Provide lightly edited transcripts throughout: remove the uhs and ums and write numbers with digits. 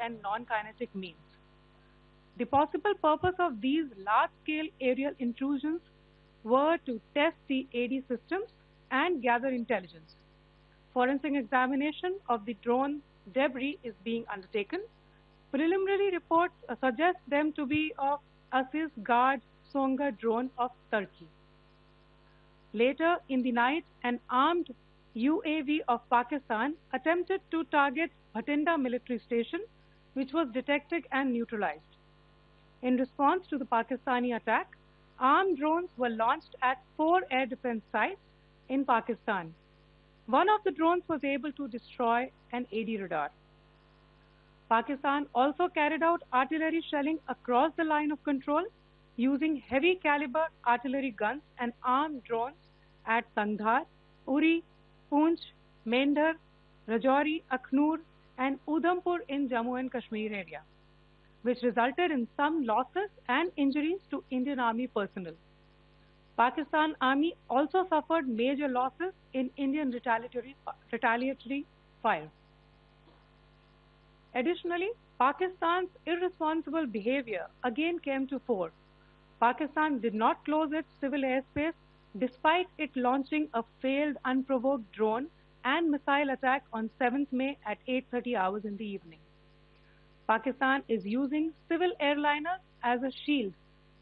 and non-kinetic means. The possible purpose of these large-scale aerial intrusions were to test the AD systems and gather intelligence. Forensic examination of the drone debris is being undertaken. Preliminary reports suggest them to be of Aziz Guard Songa drone of Turkey. Later in the night, an armed UAV of Pakistan attempted to target Bhatinda military station, which was detected and neutralized. In response to the Pakistani attack, armed drones were launched at 4 air defense sites in Pakistan. One of the drones was able to destroy an AD radar. Pakistan also carried out artillery shelling across the line of control using heavy caliber artillery guns and armed drones at Sangdhar, Uri, Poonch, Mendhar, Rajouri, Akhnur, and Udhampur in Jammu and Kashmir area, which resulted in some losses and injuries to Indian Army personnel. Pakistan Army also suffered major losses in Indian retaliatory fire. Additionally, Pakistan's irresponsible behavior again came to fore. Pakistan did not close its civil airspace despite it launching a failed unprovoked drone and missile attack on 7th May at 8:30 hours in the evening. Pakistan is using civil airliners as a shield,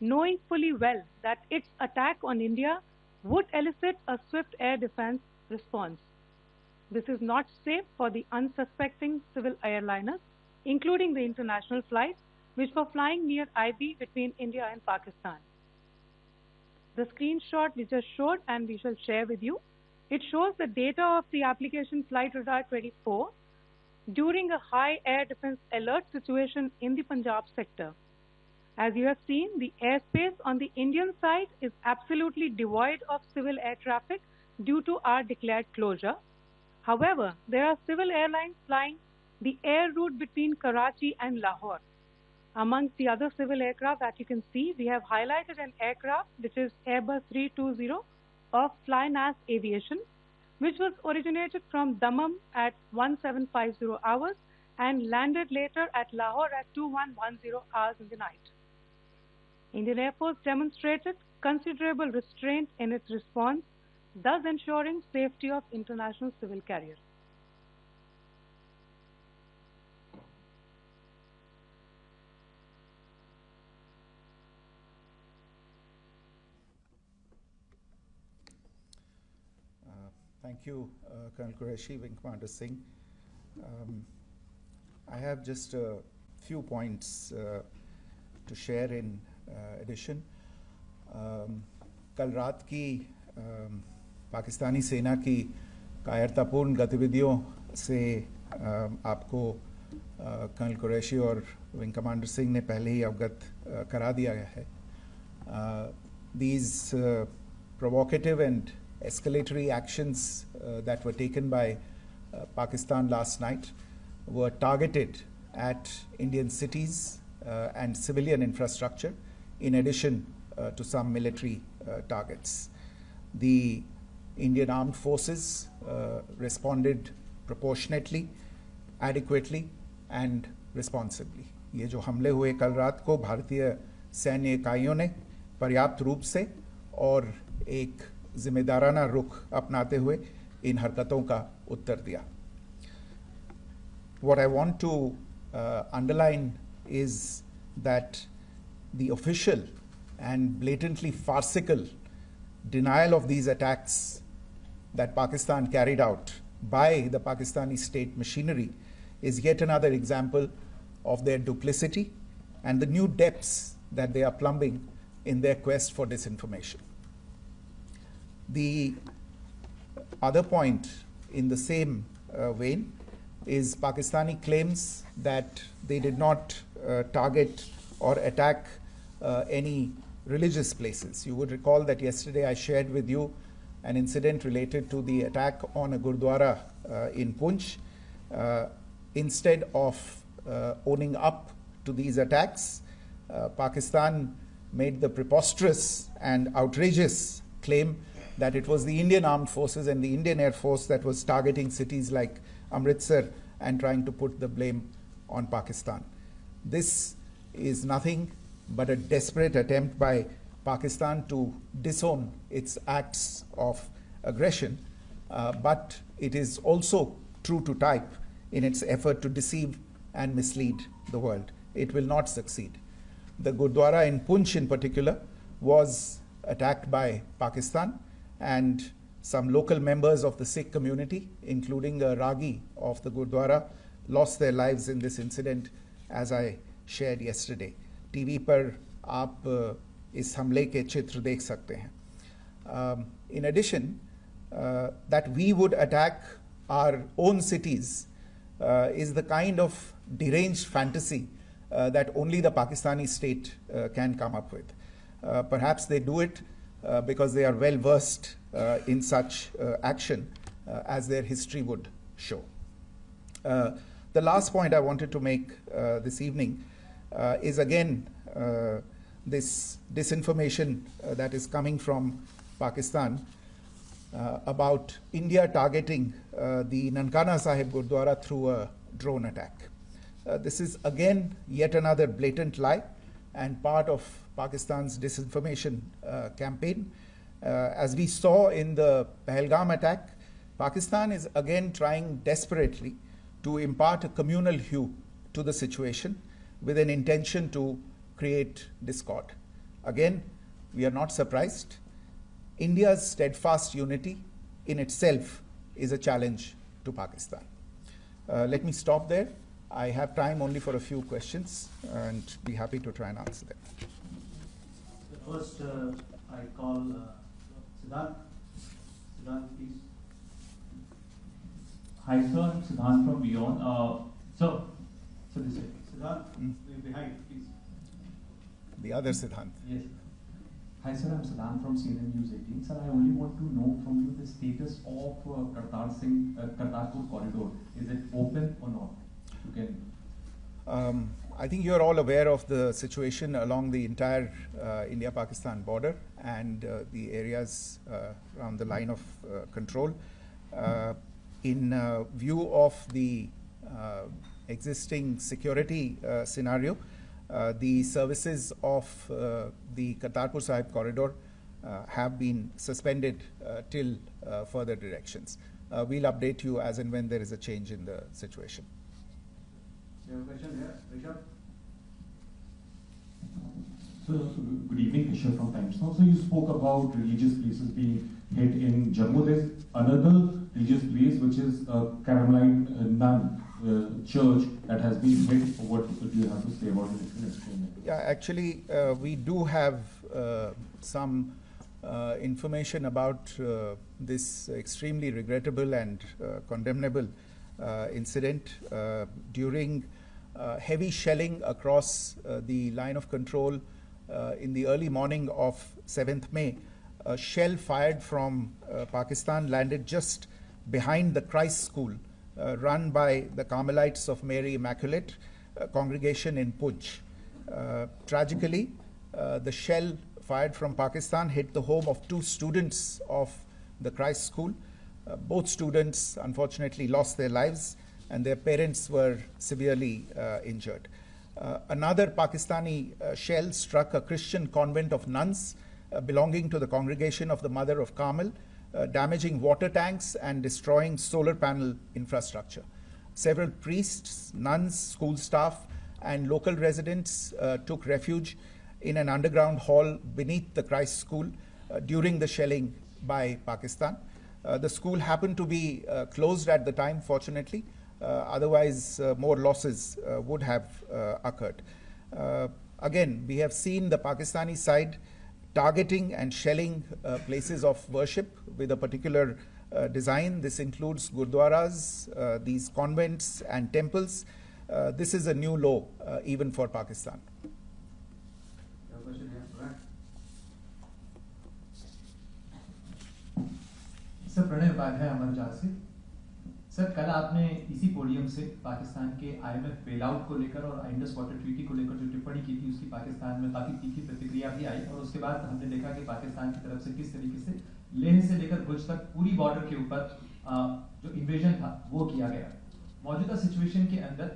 knowing fully well that its attack on India would elicit a swift air defense response. This is not safe for the unsuspecting civil airliners, including the international flights, which were flying near IB between India and Pakistan. The screenshot we just showed and we shall share with you, it shows the data of the application Flight Radar 24 during a high air defense alert situation in the Punjab sector. As you have seen, the airspace on the Indian side is absolutely devoid of civil air traffic due to our declared closure. However, there are civil airlines flying the air route between Karachi and Lahore. Amongst the other civil aircraft that you can see, we have highlighted an aircraft which is Airbus 320 of Flynas Aviation, which was originated from Dammam at 1750 hours and landed later at Lahore at 2110 hours in the night. Indian Air Force demonstrated considerable restraint in its response, thus ensuring safety of international civil carriers. Thank you, Colonel Qureshi, Wing Commander Singh. I have just a few points to share in addition. कल रात की पाकिस्तानी सेना की कायरतापूर्ण गतिविधियों से आपको colonel Qureshi और विंग कमांडर सिंह ने पहले ही अवगत करा दिया गया है. These provocative and escalatory actions that were taken by Pakistan last night were targeted at Indian cities and civilian infrastructure, in addition to some military targets. The Indian armed forces responded proportionately, adequately and responsibly. ये जो हमले हुए कल रात को भारतीय सैन्य इकाइयों ने पर्याप्त रूप से और एक जिम्मेदाराना रुख अपनाते हुए इन हरकतों का उत्तर दिया. What I want to underline is that the official and blatantly farcical denial of these attacks that Pakistan carried out by the Pakistani state machinery is yet another example of their duplicity and the new depths that they are plumbing in their quest for disinformation. The other point in the same vein is Pakistani claims that they did not target or attack any religious places. You would recall that yesterday I shared with you an incident related to the attack on a Gurdwara in Poonch. Instead of owning up to these attacks, Pakistan made the preposterous and outrageous claim that it was the Indian Armed Forces and the Indian Air Force that was targeting cities like Amritsar and trying to put the blame on Pakistan. This is nothing but a desperate attempt by Pakistan to disown its acts of aggression, but it is also true to type in its effort to deceive and mislead the world. It will not succeed. The Gurdwara in Poonch in particular was attacked by Pakistan, and some local members of the Sikh community, including a Ragi of the Gurdwara, lost their lives in this incident, as I shared yesterday. TV पर आप इस हमले के चित्र देख सकते हैं. In addition, that we would attack our own cities is the kind of deranged fantasy that only the Pakistani state can come up with. Perhaps they do it because they are well versed in such action, as their history would show. The last point I wanted to make this evening is again this disinformation that is coming from Pakistan about India targeting the Nankana Sahib Gurdwara through a drone attack. This is again yet another blatant lie and part of Pakistan's disinformation campaign. As we saw in the Pahalgam attack, Pakistan is again trying desperately to impart a communal hue to the situation with an intention to create discord. Again, we are not surprised. India's steadfast unity in itself is a challenge to Pakistan. Let me stop there. I have time only for a few questions and be happy to try and answer them. First, I call Siddharth. Siddharth, please. Hi, sir. I'm Siddharth from Beyond. So this way. Siddharth, behind, please. The other Siddhant. Yes. Hi, sir. I'm Siddharth from CNN News 18. Sir, I only want to know from you the status of Kartarpur corridor. Is it open or not? You can. I think you're all aware of the situation along the entire India-Pakistan border and the areas around the line of control. In view of the existing security scenario, the services of the Kartarpur Sahib corridor have been suspended till further directions. We'll update you as and when there is a change in the situation. You have a question here, Rishabh? So, good evening, Rishabh from Times Now. So, you spoke about religious places being hit in Jammu. There's another religious place which is Carmelite nun church that has been hit. What do you have to say about it? Explain it. Yeah, actually, we do have some information about this extremely regrettable and condemnable incident during heavy shelling across the line of control in the early morning of 7th May. A shell fired from Pakistan landed just behind the Christ School run by the Carmelites of Mary Immaculate congregation in Poonch. Tragically, the shell fired from Pakistan hit the home of 2 students of the Christ School. Both students unfortunately lost their lives and their parents were severely injured. Another Pakistani shell struck a Christian convent of nuns belonging to the congregation of the Mother of Carmel, damaging water tanks and destroying solar panel infrastructure. Several priests, nuns, school staff, and local residents took refuge in an underground hall beneath the Christ School during the shelling by Pakistan. The school happened to be closed at the time, fortunately. Otherwise, more losses would have occurred. Again, we have seen the Pakistani side targeting and shelling places of worship with a particular design. This includes gurdwaras, these convents and temples. This is a new low even for Pakistan. Sir Pranay Upadhyay अमर जहाज से sir कल आपने इसी podium से पाकिस्तान के IMF bailout को लेकर और इंडस वाटर ट्रीटी को लेकर जो टिप्पणी की थी उसकी पाकिस्तान में काफी तीखी प्रतिक्रिया भी आई और उसके बाद हमने देखा कि पाकिस्तान की तरफ से किस तरीके से लेह से लेकर भुज तक पूरी बॉर्डर के ऊपर जो इन्वेजन था वो किया गया मौजूदा सिचुएशन के अंदर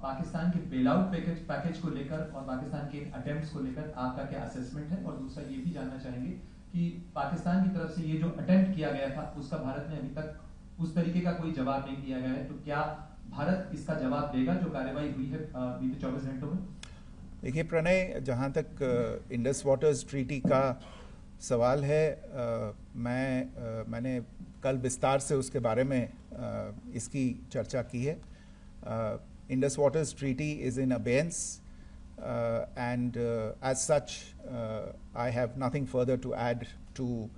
पाकिस्तान के बेल आउट पैकेज को लेकर और पाकिस्तान के अटेम्प्ट्स को लेकर आपका क्या असेसमेंट है? और दूसरा ये भी जानना चाहेंगे कि पाकिस्तान की तरफ से ये जो अटेम्प्ट किया गया था उसका भारत ने अभी तक उस तरीके का कोई जवाब नहीं दिया गया है, तो क्या भारत इसका जवाब देगा जो कार्रवाई हुई है बीते 24 घंटों में? देखिए प्रणय, जहाँ तक इंडस वाटर्स ट्रीटी का सवाल है, मैंने कल विस्तार से उसके बारे में इसकी चर्चा की है. Indus Waters Treaty is in abeyance, and as such, I have nothing further to add to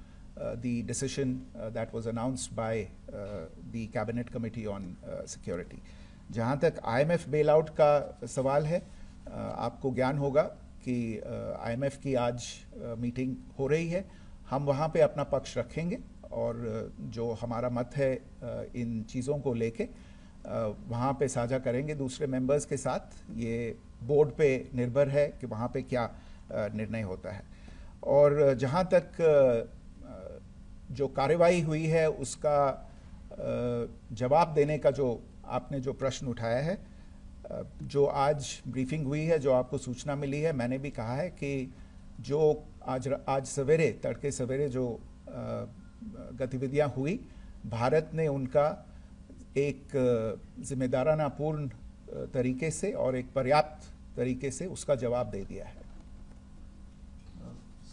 the decision that was announced by the Cabinet Committee on Security. जहाँ तक IMF bailout का सवाल है, आपको ज्ञान होगा कि IMF की आज मीटिंग हो रही है. हम वहाँ पे अपना पक्ष रखेंगे और जो हमारा मत है इन चीज़ों को लेके वहाँ पे साझा करेंगे दूसरे मेंबर्स के साथ. ये बोर्ड पे निर्भर है कि वहाँ पे क्या निर्णय होता है. और जहाँ तक जो कार्रवाई हुई है उसका जवाब देने का जो आपने जो प्रश्न उठाया है, जो आज ब्रीफिंग हुई है, जो आपको सूचना मिली है, मैंने भी कहा है कि जो आज सवेरे तड़के सवेरे जो गतिविधियां हुई, भारत ने उनका एक जिम्मेदाराना पूर्ण तरीके से और एक पर्याप्त तरीके से उसका जवाब दे दिया है.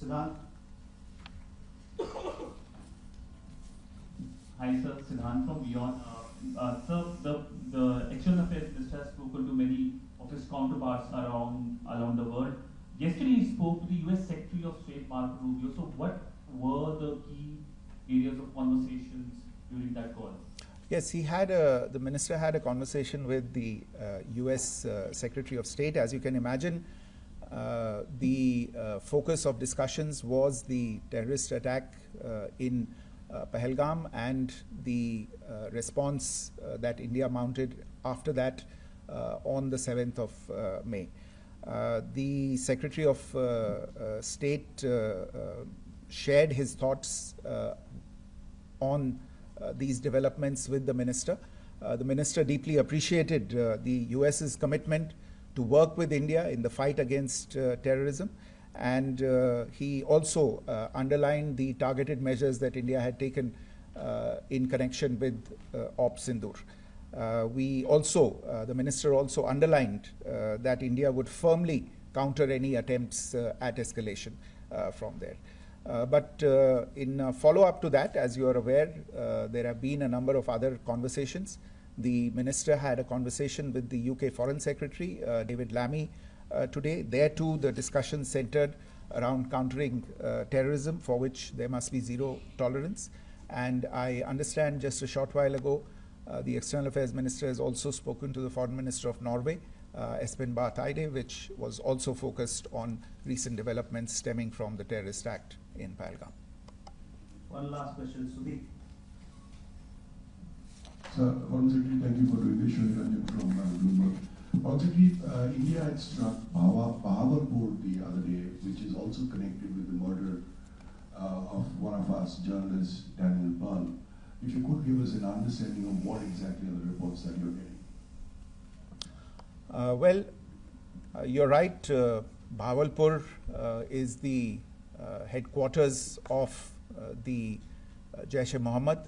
सिद्धांत. Hi sir, Siddhant from Beyond. Sir, the External Affairs Minister has spoken to many of his counterparts around the world. Yesterday he spoke to the US Secretary of State Marco Rubio. So what were the key areas of conversations during that call? Yes, the minister had a conversation with the US Secretary of State. As you can imagine, the focus of discussions was the terrorist attack in Pahalgam and the response that India mounted after that on the 7th of May. The Secretary of State shared his thoughts on these developments with the minister. The minister deeply appreciated the US's commitment to work with India in the fight against terrorism, and he also underlined the targeted measures that India had taken in connection with Op Sindoor. The minister also underlined that India would firmly counter any attempts at escalation from there. But in follow-up to that, as you are aware, there have been a number of other conversations. The minister had a conversation with the UK Foreign Secretary, David Lammy, today. There too, the discussion centered around countering terrorism, for which there must be zero tolerance. And I understand just a short while ago, the External Affairs Minister has also spoken to the Foreign Minister of Norway, Espen Barth Eide, which was also focused on recent developments stemming from the terrorist act in Pahalgam. One last question, Sudeep. Sir, Foreign Secretary, thank you for doing this. Shri Ranjan from Bloomberg. Foreign Secretary, India had struck Bahawalpur the other day, which is also connected with the murder of one of us journalists, Daniel Pearl. If you could give us an understanding of what exactly are the reports that you're getting. You're right. Bahawalpur is the headquarters of the Jaish-e-Mohammed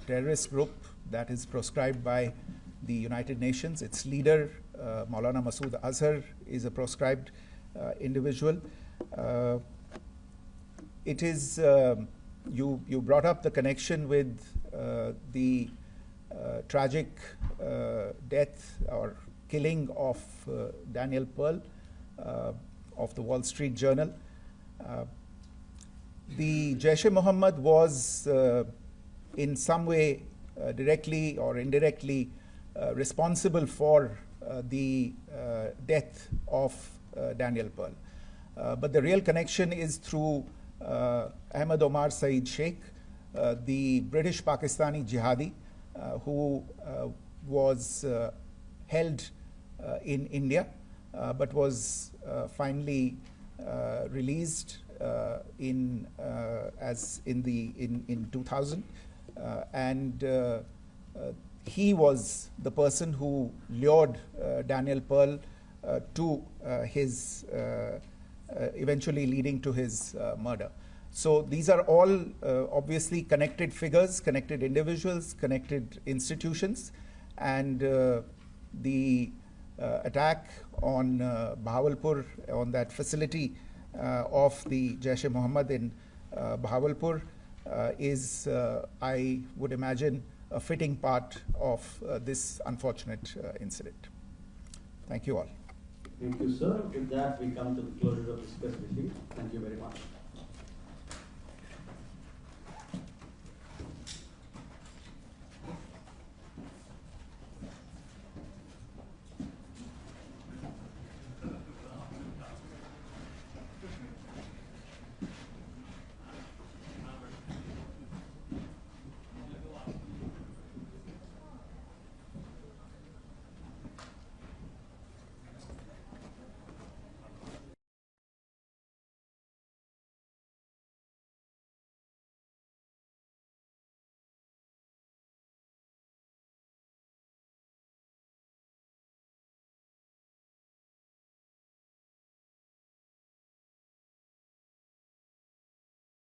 terrorist group that is proscribed by the United Nations. Its leader, Maulana Masood Azhar, is a proscribed individual. It is, you brought up the connection with the tragic death or killing of Daniel Pearl of the Wall Street Journal. The Jaish-e-Mohammed was in some way directly or indirectly responsible for the death of Daniel Pearl. But the real connection is through Ahmed Omar Saeed Sheikh, the British Pakistani jihadi who was held in India but was finally released in 2000, and he was the person who lured Daniel Pearl to his eventually leading to his murder. So these are all obviously connected figures, connected individuals, connected institutions, and the attack on Bahawalpur, on that facility of the Jaish-e-Mohammed in Bahawalpur is, I would imagine, a fitting part of this unfortunate incident. Thank you all. Thank you, sir. With that, we come to the closure of this press briefing. Thank you very much.